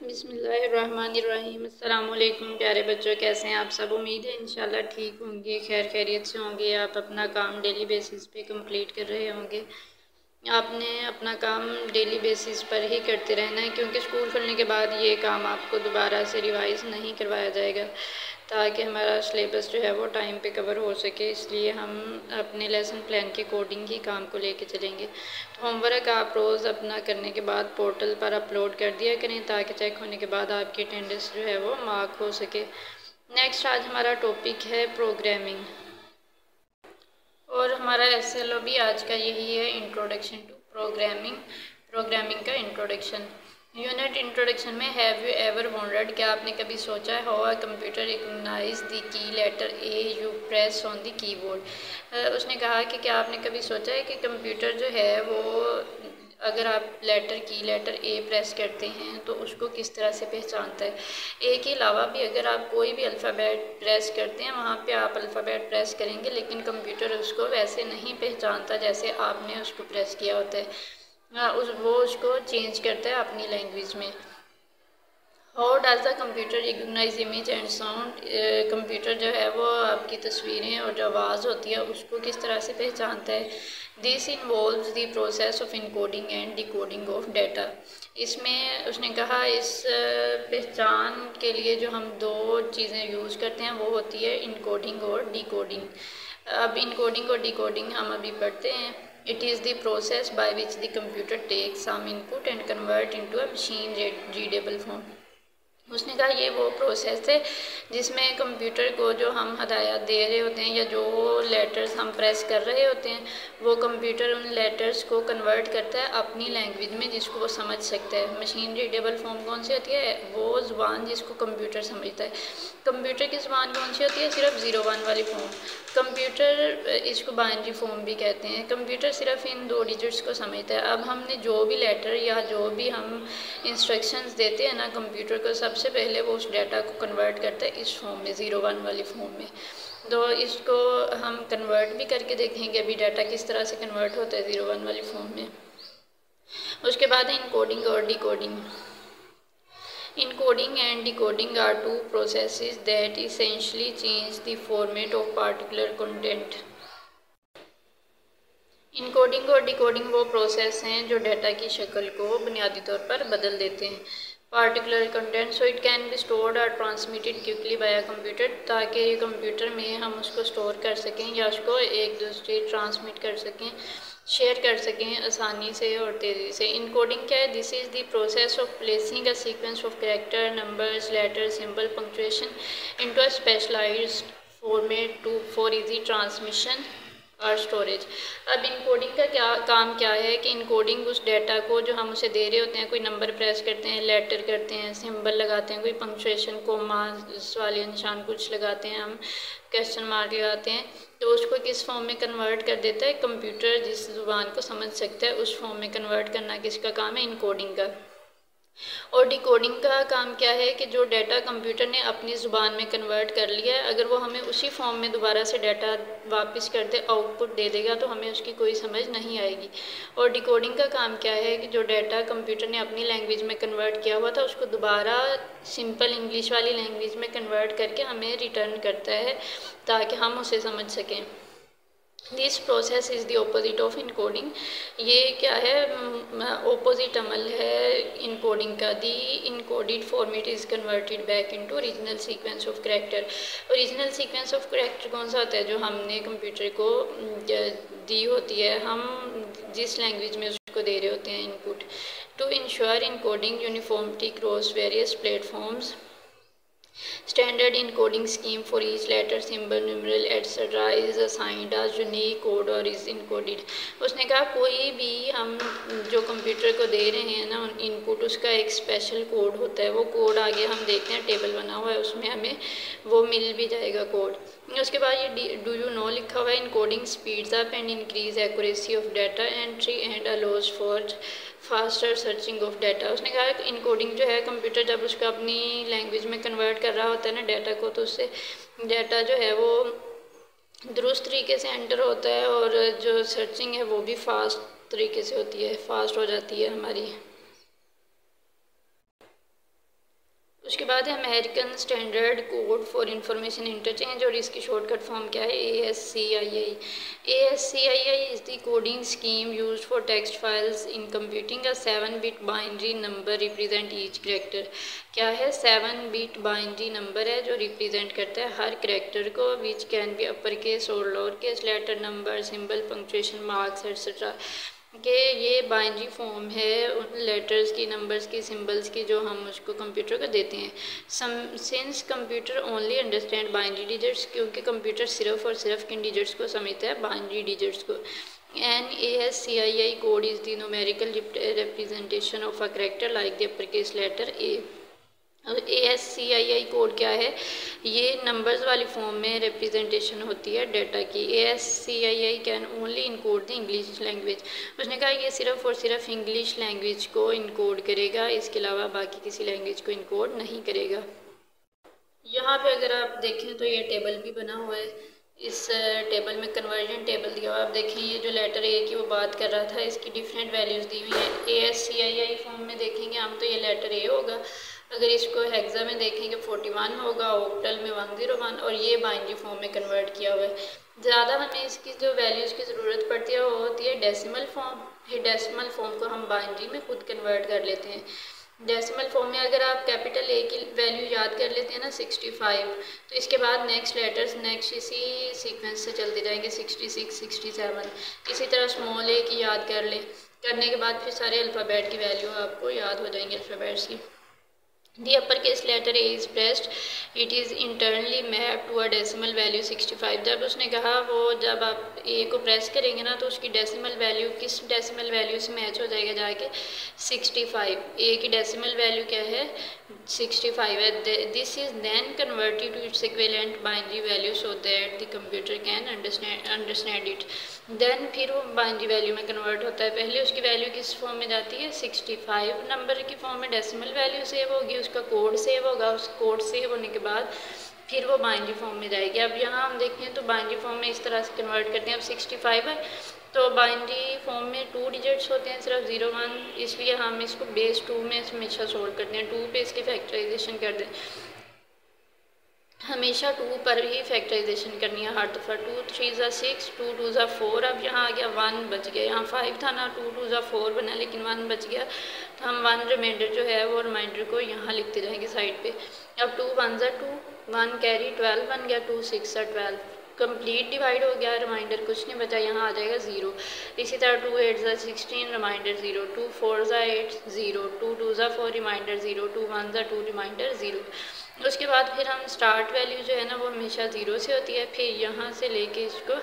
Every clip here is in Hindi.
बिस्मिल्लाहिर्रहमानिर्रहीम। अस्सलाम वालेकुम प्यारे बच्चों, कैसे हैं आप सब। उम्मीद है इंशाल्लाह ठीक होंगे, खैर खैरियत से होंगे। आप अपना काम डेली बेसिस पे कंप्लीट कर रहे होंगे। आपने अपना काम डेली बेसिस पर ही करते रहना है, क्योंकि स्कूल खुलने के बाद ये काम आपको दोबारा से रिवाइज़ नहीं करवाया जाएगा, ताकि हमारा सिलेबस जो है वो टाइम पे कवर हो सके। इसलिए हम अपने लेसन प्लान के अकॉर्डिंग ही काम को लेके चलेंगे। तो होमवर्क आप रोज़ अपना करने के बाद पोर्टल पर अपलोड कर दिया करें, ताकि चेक होने के बाद आपकी अटेंडेंस जो है वो मार्क हो सके। नेक्स्ट आज हमारा टॉपिक है प्रोग्रामिंग, और हमारा SLO भी आज का यही है, इंट्रोडक्शन टू प्रोग्रामिंग। प्रोग्रामिंग का इंट्रोडक्शन। यूनिट इंट्रोडक्शन में हैव यू एवर वंडर्ड, क्या आपने कभी सोचा है how a computer recognise the key letter A you press on the keyboard. उसने कहा कि क्या आपने कभी सोचा है कि कंप्यूटर जो है वो अगर आप लेटर ए प्रेस करते हैं तो उसको किस तरह से पहचानता है। ए के अलावा भी अगर आप कोई भी अल्फ़ाबेट प्रेस करते हैं, वहाँ पे आप अल्फ़ाबेट प्रेस करेंगे, लेकिन कंप्यूटर उसको वैसे नहीं पहचानता जैसे आपने उसको प्रेस किया होता है। वो उसको चेंज करता है अपनी लैंग्वेज में। How does the computer recognise image and sound, computer जो है वो आपकी तस्वीरें और जो आवाज़ होती है उसको किस तरह से पहचानता है। This involves the process of encoding and decoding of data. इसमें उसने कहा इस पहचान के लिए जो हम दो चीज़ें यूज़ करते हैं वो होती है इनकोडिंग और डिकोडिंग। अब इनकोडिंग और डिकोडिंग हम अभी पढ़ते हैं। It is the process by which the computer takes some input and convert into a machine readable form। उसने कहा ये वो प्रोसेस है जिसमें कंप्यूटर को जो हम हदायत दे रहे होते हैं या जो लेटर्स हम प्रेस कर रहे होते हैं, वो कंप्यूटर उन लेटर्स को कन्वर्ट करता है अपनी लैंग्वेज में जिसको वो समझ सकता है। मशीन रीडेबल फॉर्म कौन सी होती है, वो ज़ुबान जिसको कंप्यूटर समझता है। कंप्यूटर की ज़ुबान कौन सी होती है, सिर्फ 0-1 वाली फॉर्म। कंप्यूटर इसको बाइनरी फॉर्म भी कहते हैं। कंप्यूटर सिर्फ इन 2 डिजिट्स को समझता है। अब हमने जो भी लेटर या जो भी हम इंस्ट्रक्शंस देते हैं ना कंप्यूटर को, सबसे पहले वो उस डाटा को कन्वर्ट करता है इस फॉर्म में, 0-1 वाली फॉर्म में। तो इसको हम कन्वर्ट भी करके देखेंगे अभी डाटा किस तरह से कन्वर्ट होता है 0-1 वाली फॉर्म में। उसके बाद है इनकोडिंग और decoding. Encoding and decoding are two processes that essentially change the format of particular content। Encoding और डिकोडिंग वो प्रोसेस हैं जो डाटा की शक्ल को बुनियादी तौर पर बदल देते हैं। Particular content so it can be stored और ट्रांसमिटेड क्विकली बाय कंप्यूटर, ताकि कंप्यूटर में हम उसको स्टोर कर सकें या उसको एक दूसरे ट्रांसमिट कर सकें, शेयर कर सकें आसानी से और तेज़ी से। इनकोडिंग क्या है, this is the process of placing a sequence of character, numbers, letter, symbol, punctuation into a specialised format for easy transmission और स्टोरेज। अब इनकोडिंग का काम क्या है कि इनकोडिंग उस डाटा को जो हम उसे दे रहे होते हैं, कोई नंबर प्रेस करते हैं, लेटर करते हैं, सिंबल लगाते हैं, कोई पंक्चुएशन कोमा सवालिया निशान कुछ लगाते हैं, हम क्वेश्चन मार्क लगाते हैं, तो उसको किस फॉर्म में कन्वर्ट कर देता है कंप्यूटर जिस ज़ुबान को समझ सकता है उस फॉर्म में कन्वर्ट करना किसका काम है, इनकोडिंग का। और डिकोडिंग का काम क्या है कि जो डाटा कंप्यूटर ने अपनी ज़ुबान में कन्वर्ट कर लिया है, अगर वो हमें उसी फॉर्म में दोबारा से डाटा वापस कर दे, आउटपुट दे देगा, तो हमें उसकी कोई समझ नहीं आएगी। और डिकोडिंग का काम क्या है कि जो डाटा कंप्यूटर ने अपनी लैंग्वेज में कन्वर्ट किया हुआ था उसको दोबारा सिंपल इंग्लिश वाली लैंग्वेज में कन्वर्ट करके हमें रिटर्न करता है ताकि हम उसे समझ सकें। This process is the opposite of encoding. ये क्या है, ऑपोजिट अमल है इनकोडिंग का। The encoded format is converted back into original sequence of character. Original sequence of character कौन सा होता है, जो हमने कंप्यूटर को दी होती है, हम जिस लैंग्वेज में उसको दे रहे होते हैं input. To ensure encoding uniformity cross various platforms, Standard encoding scheme for each letter, symbol, numeral, etc. is assigned as unique code or is encoded। उसने कहा कोई भी हम जो कंप्यूटर को दे रहे हैं ना इनपुट, उसका एक स्पेशल कोड होता है। वो कोड आगे हम देखते हैं टेबल बना हुआ है, उसमें हमें वो मिल भी जाएगा कोड। उसके बाद ये डू यू नो लिखा हुआ है, encoding speeds up and increase accuracy of data entry and allows for faster searching of data. उसने कहा कि इनकोडिंग जो है कंप्यूटर जब उसका अपनी लैंग्वेज में कन्वर्ट कर रहा होता है ना डाटा को, तो उससे डाटा जो है वो दुरुस्त तरीके से एंटर होता है और जो सर्चिंग है वो भी फास्ट तरीके से होती है, फास्ट हो जाती है हमारी। उसके बाद है American standard code for information interchange, और इसकी शॉर्टकट फॉर्म क्या है, ASCII। ASCII is the coding scheme used for text files in computing a 7-bit binary number represent each character. क्या है, 7-bit बाइनरी नंबर है जो रिप्रेजेंट करता है हर करेक्टर को, which can be upper case और lower case, letter, number, symbol, punctuation marks etcetera. कि ये बाइनरी फॉर्म है उन लेटर्स की, नंबर्स की, सिंबल्स की जो हम उसको कंप्यूटर को देते हैं। Since computer only understand binary digits, क्योंकि कंप्यूटर सिर्फ और सिर्फ किन डिजिट्स को समझता है, बाइनरी डिजिट्स को। An ASCII code is the numerical representation of a character like the upper case letter A. ASCII code क्या है, ये नंबर्स वाली फॉर्म में रिप्रेजेंटेशन होती है डाटा की। ASCII can only encode the English language. उसने कहा ये सिर्फ और सिर्फ इंग्लिश लैंग्वेज को इनकोड करेगा, इसके अलावा बाकी किसी लैंग्वेज को इनकोड नहीं करेगा। यहाँ पे अगर आप देखें तो ये टेबल भी बना हुआ है, इस टेबल में कन्वर्जन टेबल दिया हुआ। आप देखें ये जो लेटर ए की वो बात कर रहा था, इसकी डिफरेंट वैल्यूज़ दी हुई हैं। ASCII फॉर्म में देखेंगे हम तो ये लेटर ए होगा, अगर इसको हेक्सा में देखेंगे 41 होगा, ऑक्टल में 101, और ये बाइनरी फॉर्म में कन्वर्ट किया हुआ है। ज़्यादा हमें इसकी जो वैल्यूज़ की ज़रूरत पड़ती है वो होती है डेसिमल फॉर्म। फिर डेसिमल फॉर्म को हम बाइनरी में खुद कन्वर्ट कर लेते हैं। डेसिमल फॉर्म में अगर आप कैपिटल ए की वैल्यू याद कर लेते हैं ना 65, तो इसके बाद नेक्स्ट लेटर्स नेक्स्ट इसी सीक्वेंस से चलते जाएंगे 66, 67। इसी तरह स्मॉल ए की याद कर लें, करने के बाद फिर सारे अल्फ़ाबेट की वैल्यू आपको याद हो जाएंगे अल्फ़ाबेट्स की। The uppercase letter A is pressed, it is internally mapped to a decimal value 65। जब उसने कहा वो जब आप A को प्रेस करेंगे ना तो उसकी डेसिमल वैल्यू किस डेसिमल वैल्यू से मैच हो जाएगा जाके 65। A की डेसिमल वैल्यू क्या है 65 है। This is then converted to its equivalent binary value so that the computer can understand it. Then फिर वो बाइनरी वैल्यू में कन्वर्ट होता है। पहले उसकी वैल्यू किस फॉर्म में जाती है 65 नंबर की फॉर्म में, डेसिमल वैल्यू सेव होगी, उसका कोड सेव होगा, उस कोड सेव होने के बाद फिर वो बाइनरी फॉर्म में जाएगी। अब यहाँ हम देखें तो बाइनरी फॉर्म में इस तरह से कन्वर्ट करते हैं। अब 65 है तो बाइनरी फॉर्म में 2 डिजिट्स होते हैं सिर्फ 0 1, इसलिए हम इसको बेस 2 में हमेशा सोल्व करते हैं। 2 पे इसकी फैक्टराइजेशन कर दें, हमेशा 2 पर ही फैक्टराइजेशन करनी है हर दफ़ा। 2 3 ज़ा 6, 2 2 ज़ा 4। अब यहाँ आ गया 1 बच गया, यहाँ 5 था ना, 2 2 ज़ा 4 बना लेकिन 1 बच गया, तो हम 1 रिमाइंडर जो है वो रिमाइंडर को यहाँ लिखते जाएंगे साइड पे। अब 2 1 ज़ा 2, 1 कैरी 12 बन गया, 2 6 ज़ा 12, कंप्लीट डिवाइड हो गया, रिमाइंडर कुछ नहीं बचा, यहाँ आ जाएगा 0। इसी तरह 2 8 ज़ा 16, रिमाइंडर 0, 2 4 ज़ा 8 0, 2 2 ज़ा 4, रिमाइंडर 0, 2 1 ज़ा 2, रिमाइंडर 0। उसके बाद फिर हम स्टार्ट वैल्यू जो है ना वो हमेशा 0 से होती है, फिर यहाँ से लेके इसको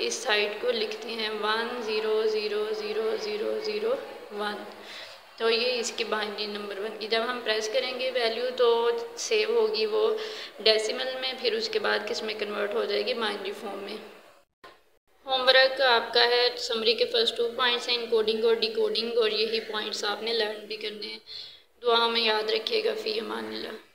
इस साइड को लिखते हैं 1 0 0 0 0 0 1। तो ये इसकी बाइनरी नंबर बन गई। जब हम प्रेस करेंगे वैल्यू तो सेव होगी वो डेसिमल में, फिर उसके बाद किस में कन्वर्ट हो जाएगी बाइनरी फॉर्म में। होमवर्क आपका है, समरी के फर्स्ट 2 पॉइंट्स हैं इनकोडिंग और डिकोडिंग, और यही पॉइंट्स आपने लर्न भी करने हैं। दुआ में याद रखिएगा। फ़ी अमान अल्लाह।